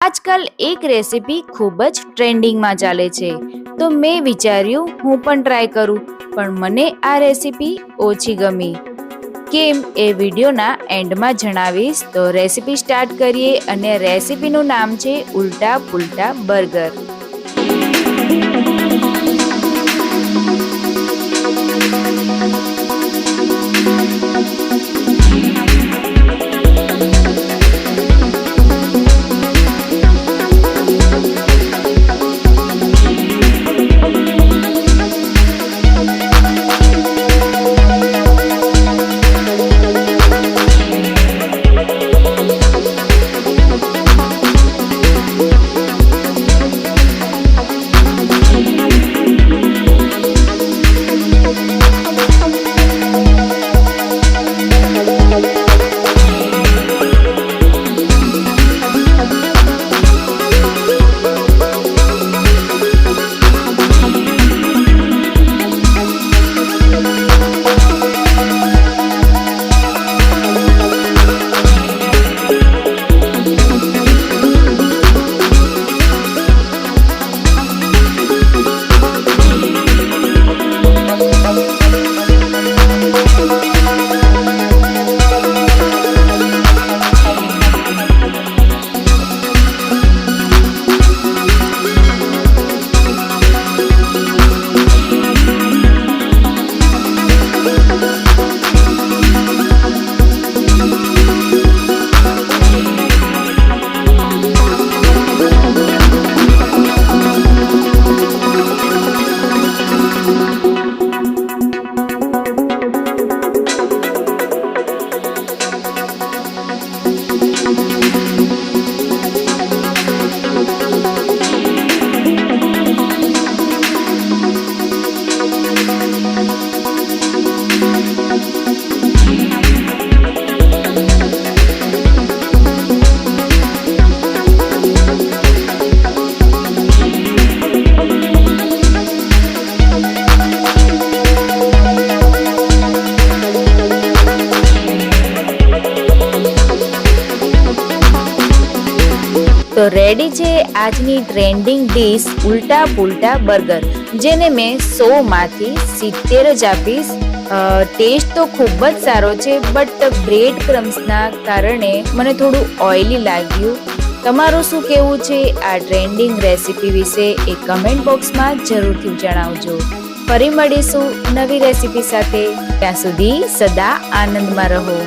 આજકાલ એક રેસીપી ખૂબ જ ટ્રેન્ડિંગમાં ચાલે છે, તો મેં વિચાર્યું હું પણ ટ્રાય કરું, પણ મને આ રેસીપી ઓછી ગમી. કેમ એ વિડીયોના એન્ડમાં જણાવીશ. તો રેસીપી સ્ટાર્ટ કરીએ, અને રેસીપીનું નામ છે ઉલ્ટા પુલ્ટા બર્ગર. તો રેડી છે આજની ટ્રેન્ડિંગ ડીશ ઉલ્ટા પુલ્ટા બર્ગર, જેને મેં 100માંથી 70 જ આપીશ. ટેસ્ટ તો ખૂબ જ સારો છે, બટ બ્રેડ ક્રમ્સના કારણે મને થોડું ઓઇલી લાગ્યું. તમારું શું કહેવું છે આ ટ્રેન્ડિંગ રેસીપી વિશે એ કમેન્ટ બોક્સમાં જરૂરથી જણાવજો. ફરી મળીશું નવી રેસીપી સાથે. ત્યાં સુધી સદા આનંદમાં રહો.